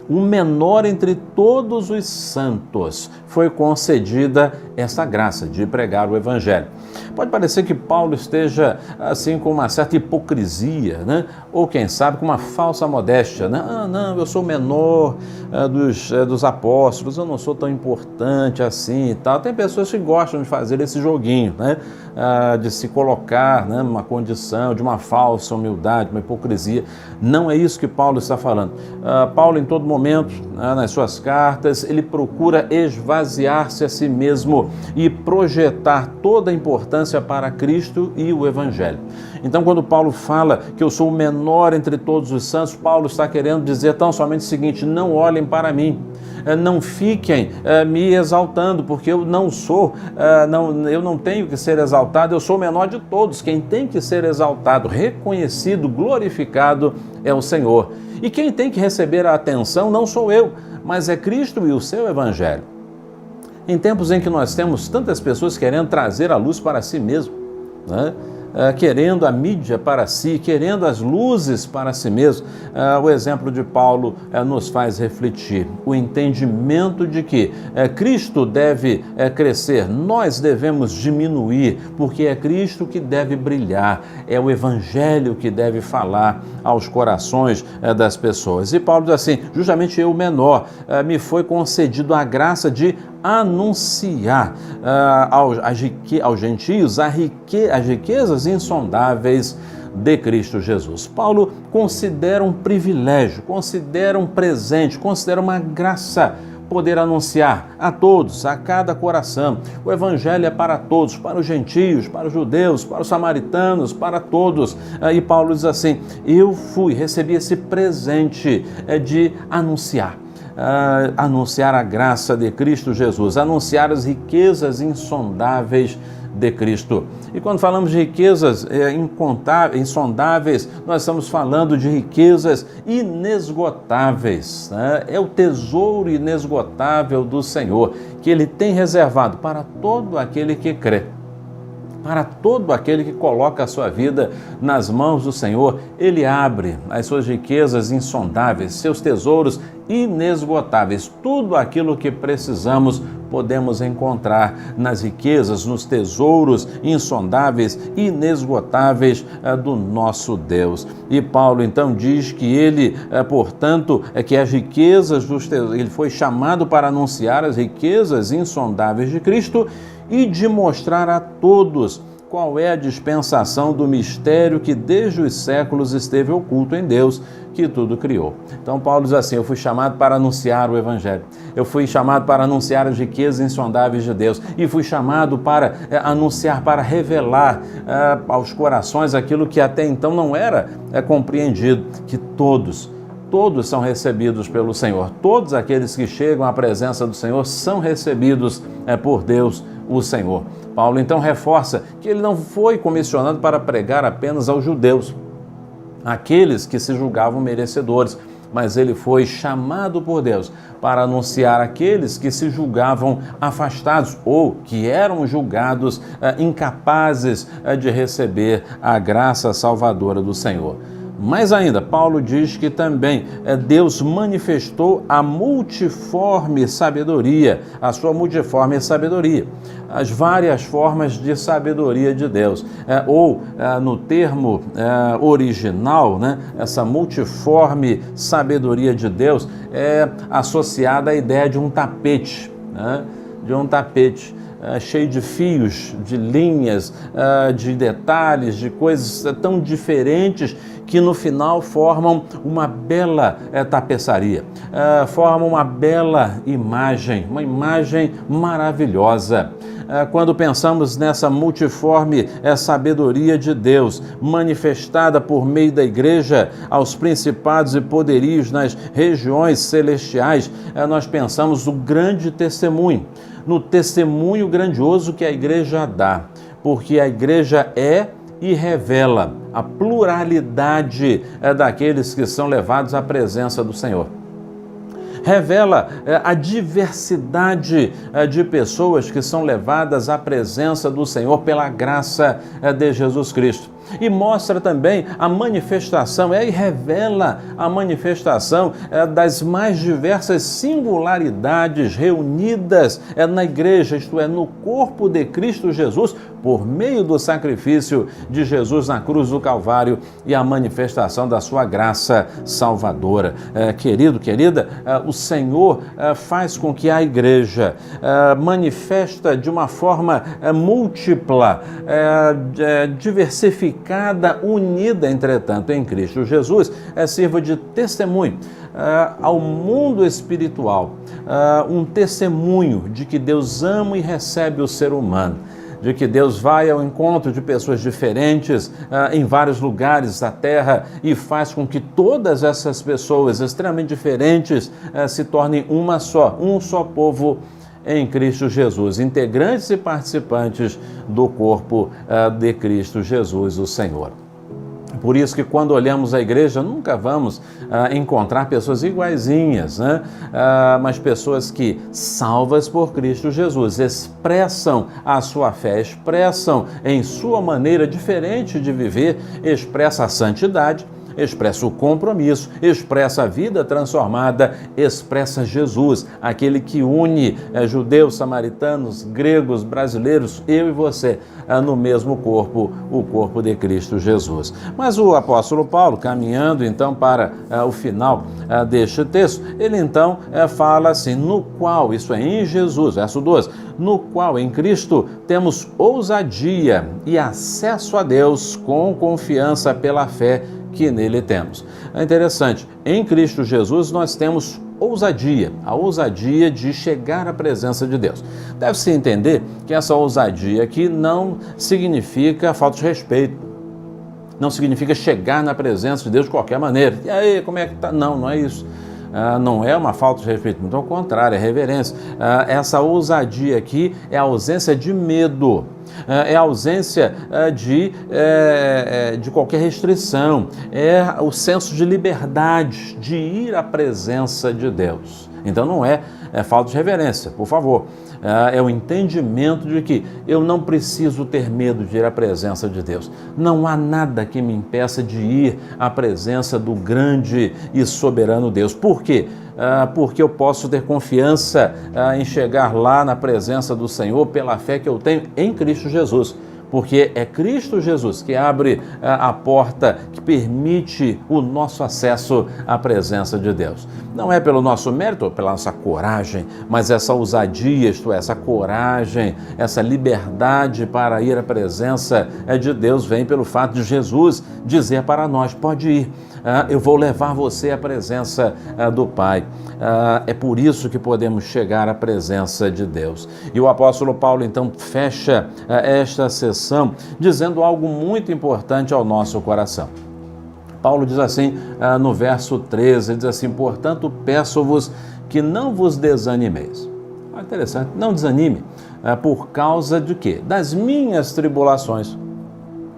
o menor entre todos os santos, foi concedida essa graça de pregar o evangelho. Pode parecer que Paulo esteja assim com uma certa hipocrisia, né? Ou quem sabe com uma falsa modéstia, né? Não, eu sou o menor dos apóstolos, eu não sou tão importante assim e tal. Tem pessoas que gostam de fazer esse joguinho, né? De se colocar, né, numa condição de uma falsa humildade, uma hipocrisia. Não é isso que Paulo está falando. Paulo, em todo momento, nas suas cartas, ele procura esvaziar-se a si mesmo e projetar toda a importância para Cristo e o Evangelho. Então, quando Paulo fala que eu sou o menor entre todos os santos, Paulo está querendo dizer tão somente o seguinte, não olhem para mim, não fiquem me exaltando, porque eu não sou, eu não tenho que ser exaltado, eu sou o menor de todos. Quem tem que ser exaltado, reconhecido, glorificado é o Senhor. E quem tem que receber a atenção não sou eu, mas é Cristo e o seu Evangelho. Em tempos em que nós temos tantas pessoas querendo trazer a luz para si mesmo, né? Querendo a mídia para si, querendo as luzes para si mesmo, o exemplo de Paulo nos faz refletir. O entendimento de que Cristo deve crescer, nós devemos diminuir, porque é Cristo que deve brilhar, é o Evangelho que deve falar aos corações das pessoas. E Paulo diz assim, justamente eu, menor, me foi concedido a graça de anunciar aos gentios as riquezas insondáveis de Cristo Jesus. Paulo considera um privilégio, considera um presente, considera uma graça poder anunciar a todos, a cada coração. O Evangelho é para todos, para os gentios, para os judeus, para os samaritanos, para todos. E Paulo diz assim: eu recebi esse presente de anunciar. Anunciar a graça de Cristo Jesus, anunciar as riquezas insondáveis de Cristo. E quando falamos de riquezas insondáveis, nós estamos falando de riquezas inesgotáveis, né? É o tesouro inesgotável do Senhor, que Ele tem reservado para todo aquele que crê. Para todo aquele que coloca a sua vida nas mãos do Senhor, Ele abre as suas riquezas insondáveis, seus tesouros inesgotáveis. Tudo aquilo que precisamos podemos encontrar nas riquezas, nos tesouros insondáveis, inesgotáveis do nosso Deus. E Paulo então diz que ele, portanto, que as riquezas ele foi chamado para anunciar as riquezas insondáveis de Cristo e de mostrar a todos qual é a dispensação do mistério que desde os séculos esteve oculto em Deus, que tudo criou. Então Paulo diz assim: eu fui chamado para anunciar o Evangelho, eu fui chamado para anunciar as riquezas insondáveis de Deus, e fui chamado para anunciar, para revelar aos corações aquilo que até então não era compreendido, que todos são recebidos pelo Senhor. Todos aqueles que chegam à presença do Senhor são recebidos por Deus, o Senhor. Paulo então reforça que ele não foi comissionado para pregar apenas aos judeus, aqueles que se julgavam merecedores, mas ele foi chamado por Deus para anunciar aqueles que se julgavam afastados ou que eram julgados incapazes de receber a graça salvadora do Senhor. Mais ainda, Paulo diz que também Deus manifestou a multiforme sabedoria, a sua multiforme sabedoria, as várias formas de sabedoria de Deus, ou no termo original, né, essa multiforme sabedoria de Deus é associada à ideia de um tapete, né, cheio de fios, de linhas, de detalhes, de coisas tão diferentes que no final formam uma bela tapeçaria, formam uma bela imagem, uma imagem maravilhosa. Quando pensamos nessa multiforme sabedoria de Deus, manifestada por meio da igreja aos principados e poderios nas regiões celestiais, nós pensamos no grande testemunho, no testemunho grandioso que a igreja dá, porque a igreja é e revela a pluralidade daqueles que são levados à presença do Senhor. Revela a diversidade de pessoas que são levadas à presença do Senhor pela graça de Jesus Cristo. E mostra também a manifestação, e revela a manifestação das mais diversas singularidades reunidas na igreja, isto é, no corpo de Cristo Jesus, por meio do sacrifício de Jesus na cruz do Calvário e a manifestação da sua graça salvadora. Querido, querida, o Senhor faz com que a igreja manifesta de uma forma múltipla, diversificada, unida, entretanto, em Cristo Jesus, sirva de testemunho ao mundo espiritual, um testemunho de que Deus ama e recebe o ser humano, de que Deus vai ao encontro de pessoas diferentes em vários lugares da terra e faz com que todas essas pessoas extremamente diferentes se tornem um só povo em Cristo Jesus, integrantes e participantes do corpo de Cristo Jesus, o Senhor. Por isso que quando olhamos a igreja, nunca vamos encontrar pessoas iguaizinhas, né? Mas pessoas que, salvas por Cristo Jesus, expressam a sua fé, expressam em sua maneira diferente de viver, expressa a santidade, expressa o compromisso, expressa a vida transformada, expressa Jesus, aquele que une judeus, samaritanos, gregos, brasileiros, eu e você, no mesmo corpo, o corpo de Cristo Jesus. Mas o apóstolo Paulo, caminhando então para o final deste texto, ele então fala assim: no qual, isso é, em Jesus, verso 12, no qual em Cristo temos ousadia e acesso a Deus com confiança pela fé que nele temos. É interessante, em Cristo Jesus nós temos ousadia, a ousadia de chegar à presença de Deus. Deve-se entender que essa ousadia aqui não significa falta de respeito, não significa chegar na presença de Deus de qualquer maneira. E aí, como é que tá? Não, não é isso. Não é uma falta de respeito, muito ao contrário, é reverência. Essa ousadia aqui é a ausência de medo, é a ausência de qualquer restrição, é o senso de liberdade de ir à presença de Deus. Então não é falta de reverência, por favor. É o entendimento de que eu não preciso ter medo de ir à presença de Deus. Não há nada que me impeça de ir à presença do grande e soberano Deus. Por quê? Porque eu posso ter confiança em chegar lá na presença do Senhor pela fé que eu tenho em Cristo Jesus. Porque é Cristo Jesus que abre a porta, que permite o nosso acesso à presença de Deus. Não é pelo nosso mérito ou pela nossa coragem, mas essa ousadia, isto é, essa coragem, essa liberdade para ir à presença de Deus vem pelo fato de Jesus dizer para nós, pode ir, eu vou levar você à presença do Pai. É por isso que podemos chegar à presença de Deus. E o apóstolo Paulo então fecha esta sessão dizendo algo muito importante ao nosso coração. Paulo diz assim no verso 13, ele diz assim, portanto peço-vos que não vos desanimeis. Interessante, não desanime, por causa de quê? Das minhas tribulações.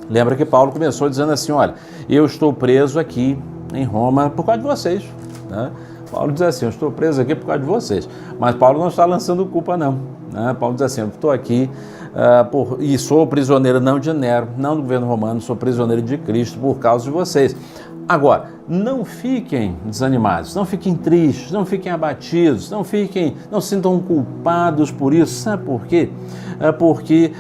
Lembra que Paulo começou dizendo assim, olha, eu estou preso aqui em Roma por causa de vocês, né? Paulo diz assim, eu estou preso aqui por causa de vocês. Mas Paulo não está lançando culpa, não. Paulo diz assim, eu estou aqui e sou prisioneiro não de Nero, não do governo romano, sou prisioneiro de Cristo por causa de vocês. Agora, não fiquem desanimados, não fiquem tristes, não fiquem abatidos, não se sintam culpados por isso. Sabe por quê? Porque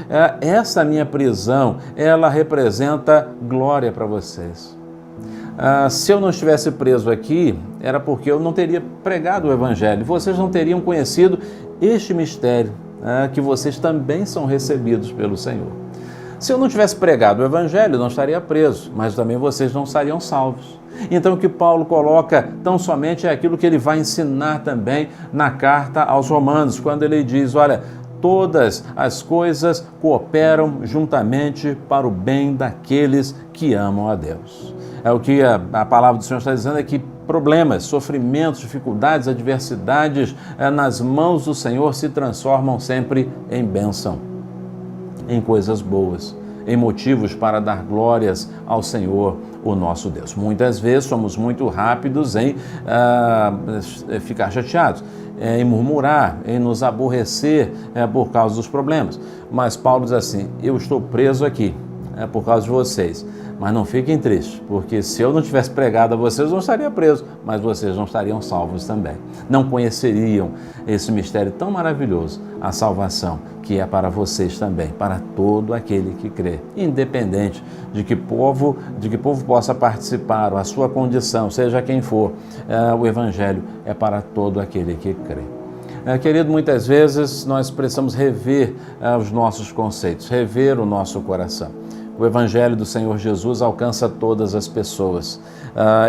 essa minha prisão, ela representa glória para vocês. Se eu não estivesse preso aqui, era porque eu não teria pregado o Evangelho. Vocês não teriam conhecido este mistério, que vocês também são recebidos pelo Senhor. Se eu não tivesse pregado o Evangelho, eu não estaria preso, mas também vocês não estariam salvos. Então o que Paulo coloca tão somente é aquilo que ele vai ensinar também na carta aos Romanos, quando ele diz, olha, todas as coisas cooperam juntamente para o bem daqueles que amam a Deus. É o que a palavra do Senhor está dizendo, é que problemas, sofrimentos, dificuldades, adversidades nas mãos do Senhor se transformam sempre em bênção, em coisas boas, em motivos para dar glórias ao Senhor, o nosso Deus. Muitas vezes somos muito rápidos em ficar chateados, em murmurar, em nos aborrecer por causa dos problemas. Mas Paulo diz assim, eu estou preso aqui por causa de vocês. Mas não fiquem tristes, porque se eu não tivesse pregado a vocês, eu não estaria preso, mas vocês não estariam salvos também. Não conheceriam esse mistério tão maravilhoso, a salvação, que é para vocês também, para todo aquele que crê, independente de que povo possa participar, ou a sua condição, seja quem for, o Evangelho é para todo aquele que crê. Querido, muitas vezes nós precisamos rever os nossos conceitos, rever o nosso coração. O Evangelho do Senhor Jesus alcança todas as pessoas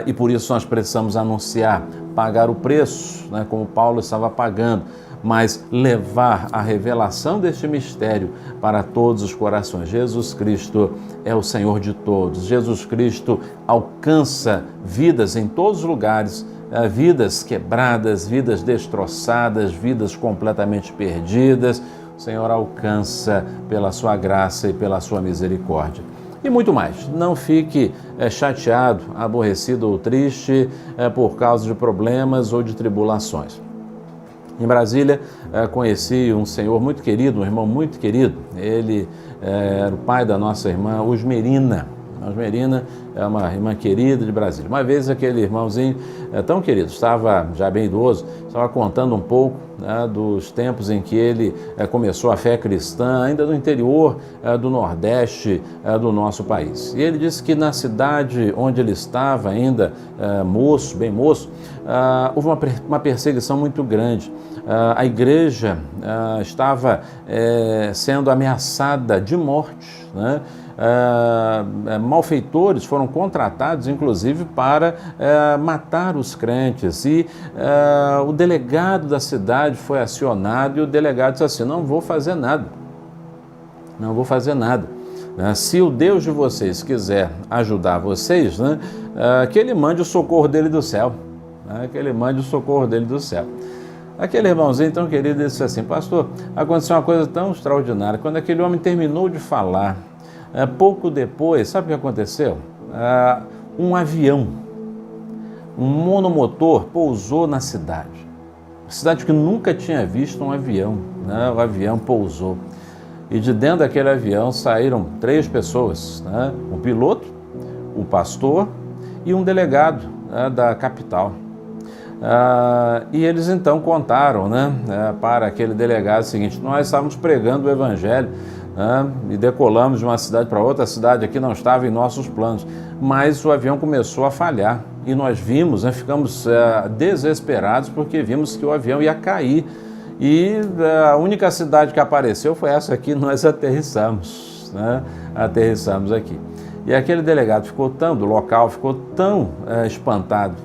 e por isso nós precisamos anunciar, pagar o preço, né, como Paulo estava pagando, mas levar a revelação deste mistério para todos os corações. Jesus Cristo é o Senhor de todos. Jesus Cristo alcança vidas em todos os lugares, vidas quebradas, vidas destroçadas, vidas completamente perdidas. O Senhor alcança pela sua graça e pela sua misericórdia. E muito mais, não fique chateado, aborrecido ou triste por causa de problemas ou de tribulações. Em Brasília, conheci um senhor muito querido, um irmão muito querido. Ele era o pai da nossa irmã Osmerina. Osmerina é uma irmã querida de Brasília. Uma vez aquele irmãozinho tão querido, estava já bem idoso, estava contando um pouco dos tempos em que ele começou a fé cristã, ainda no interior do Nordeste do nosso país. E ele disse que na cidade onde ele estava, ainda moço, bem moço, houve uma perseguição muito grande. A igreja estava sendo ameaçada de morte, né? malfeitores foram contratados, inclusive, para matar os crentes. E o delegado da cidade foi acionado e o delegado disse assim: não vou fazer nada, não vou fazer nada. Se o Deus de vocês quiser ajudar vocês, né, que ele mande o socorro dele do céu. Que ele mande o socorro dele do céu. Aquele irmãozinho tão querido disse assim: pastor, aconteceu uma coisa tão extraordinária. Quando aquele homem terminou de falar, pouco depois, sabe o que aconteceu? Um avião, um monomotor pousou na cidade. Cidade que nunca tinha visto um avião, né? O avião pousou. E de dentro daquele avião saíram 3 pessoas, né? Um piloto, um pastor e um delegado, né, da capital. E eles então contaram, né, para aquele delegado o seguinte: nós estávamos pregando o evangelho, né, e decolamos de uma cidade para outra, a cidade aqui não estava em nossos planos, mas o avião começou a falhar e nós vimos, né, ficamos desesperados porque vimos que o avião ia cair. E a única cidade que apareceu foi essa aqui, nós aterrissamos, né? Aterrissamos aqui. E aquele delegado do local ficou tão espantado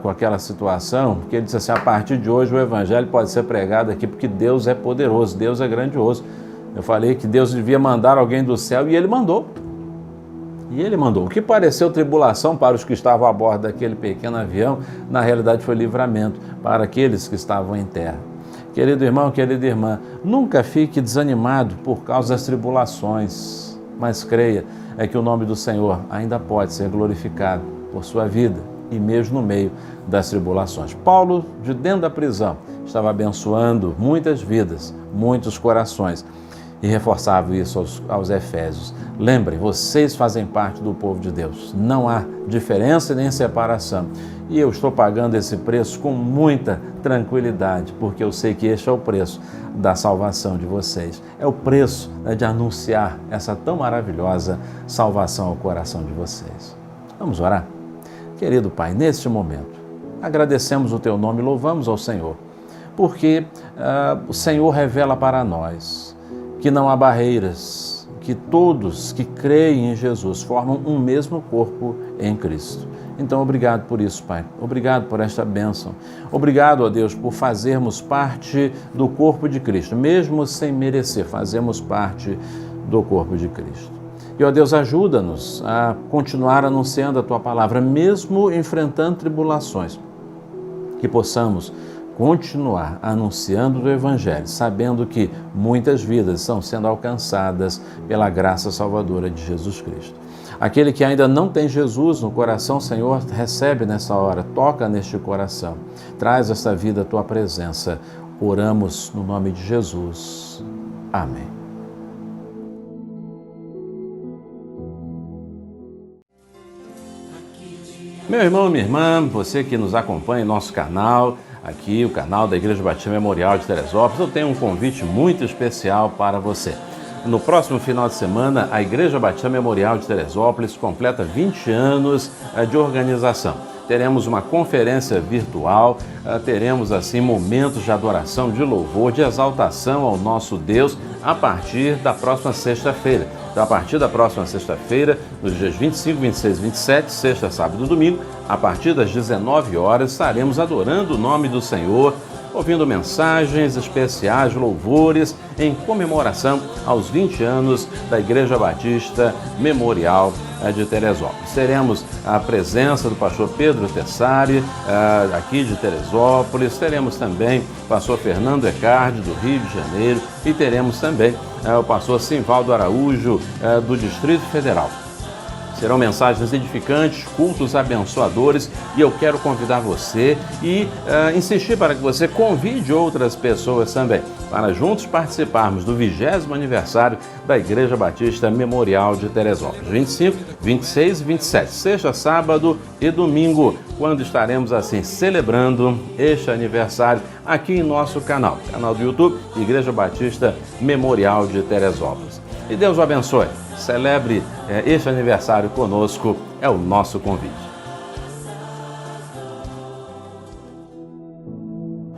com aquela situação, que ele disse assim: a partir de hoje o evangelho pode ser pregado aqui, porque Deus é poderoso, Deus é grandioso. Eu falei que Deus devia mandar alguém do céu e ele mandou. O que pareceu tribulação para os que estavam a bordo daquele pequeno avião, na realidade foi livramento para aqueles que estavam em terra. Querido irmão, querida irmã, nunca fique desanimado por causa das tribulações, mas creia que o nome do Senhor ainda pode ser glorificado por sua vida e mesmo no meio das tribulações. Paulo, de dentro da prisão, estava abençoando muitas vidas, muitos corações, e reforçava isso aos Efésios. Lembrem, vocês fazem parte do povo de Deus. Não há diferença nem separação. E eu estou pagando esse preço com muita tranquilidade, porque eu sei que este é o preço da salvação de vocês. É o preço, né, de anunciar essa tão maravilhosa salvação ao coração de vocês. Vamos orar? Querido Pai, neste momento, agradecemos o Teu nome e louvamos ao Senhor, porque o Senhor revela para nós que não há barreiras, que todos que creem em Jesus formam um mesmo corpo em Cristo. Então, obrigado por isso, Pai. Obrigado por esta bênção. Obrigado, ó Deus, por fazermos parte do corpo de Cristo. Mesmo sem merecer, fazemos parte do corpo de Cristo. E, ó Deus, ajuda-nos a continuar anunciando a Tua palavra, mesmo enfrentando tribulações, que possamos continuar anunciando o Evangelho, sabendo que muitas vidas estão sendo alcançadas pela graça salvadora de Jesus Cristo. Aquele que ainda não tem Jesus no coração, Senhor, recebe nessa hora, toca neste coração, traz esta vida à Tua presença. Oramos no nome de Jesus. Amém. Meu irmão, minha irmã, você que nos acompanha em nosso canal, aqui o canal da Igreja Batista Memorial de Teresópolis, eu tenho um convite muito especial para você. No próximo final de semana, a Igreja Batista Memorial de Teresópolis completa 20 anos de organização. Teremos uma conferência virtual, teremos assim momentos de adoração, de louvor, de exaltação ao nosso Deus a partir da próxima sexta-feira. Então, a partir da próxima sexta-feira, nos dias 25, 26 e 27, sexta, sábado e domingo, a partir das 19 horas, estaremos adorando o nome do Senhor, ouvindo mensagens especiais, louvores, em comemoração aos 20 anos da Igreja Batista Memorial de Teresópolis. Teremos a presença do pastor Pedro Tessari, aqui de Teresópolis, teremos também o pastor Fernando Ecardi, do Rio de Janeiro, e teremos também o pastor Simvaldo Araújo, do Distrito Federal. Serão mensagens edificantes, cultos abençoadores, e eu quero convidar você e insistir para que você convide outras pessoas também, para juntos participarmos do 20º aniversário da Igreja Batista Memorial de Teresópolis. 25, 26 e 27, sexta, sábado e domingo, quando estaremos assim celebrando este aniversário aqui em nosso canal do YouTube, Igreja Batista Memorial de Teresópolis. E Deus o abençoe. Celebre este aniversário conosco, é o nosso convite.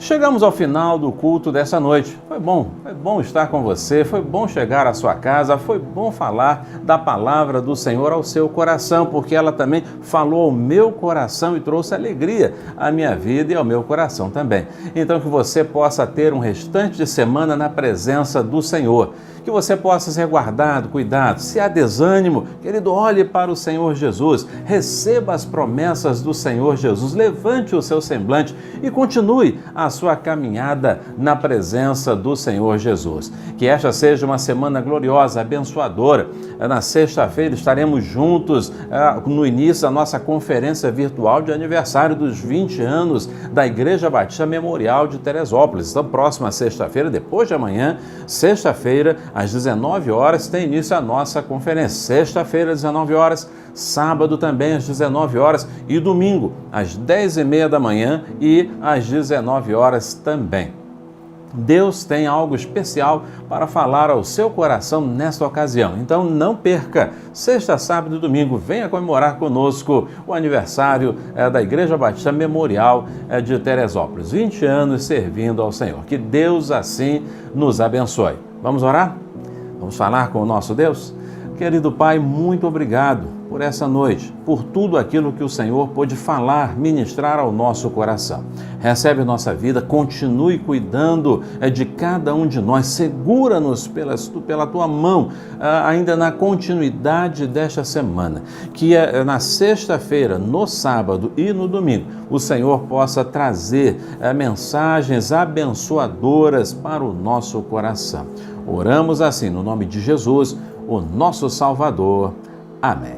Chegamos ao final do culto dessa noite. Foi bom estar com você, foi bom chegar à sua casa, foi bom falar da palavra do Senhor ao seu coração, porque ela também falou ao meu coração e trouxe alegria à minha vida e ao meu coração também. Então que você possa ter um restante de semana na presença do Senhor, que você possa ser guardado, cuidado. Se há desânimo, querido, olhe para o Senhor Jesus, receba as promessas do Senhor Jesus, levante o seu semblante e continue a sua caminhada na presença do Senhor Jesus. Que esta seja uma semana gloriosa, abençoadora. Na sexta-feira estaremos juntos no início da nossa conferência virtual de aniversário dos 20 anos da Igreja Batista Memorial de Teresópolis. Então, próxima sexta-feira, depois de amanhã, sexta-feira, às 19 horas, tem início a nossa conferência. Sexta-feira, às 19 horas, sábado também, às 19 horas e domingo, às 10h30 da manhã e às 19 horas também. Deus tem algo especial para falar ao seu coração nesta ocasião. Então não perca, sexta, sábado e domingo, venha comemorar conosco o aniversário da Igreja Batista Memorial de Teresópolis. 20 anos servindo ao Senhor. Que Deus assim nos abençoe. Vamos orar? Vamos falar com o nosso Deus? Querido Pai, muito obrigado por essa noite, por tudo aquilo que o Senhor pôde falar, ministrar ao nosso coração. Recebe nossa vida, continue cuidando de cada um de nós, segura-nos pela Tua mão, ainda na continuidade desta semana, que na sexta-feira, no sábado e no domingo, o Senhor possa trazer mensagens abençoadoras para o nosso coração. Oramos assim no nome de Jesus, o nosso Salvador. Amém.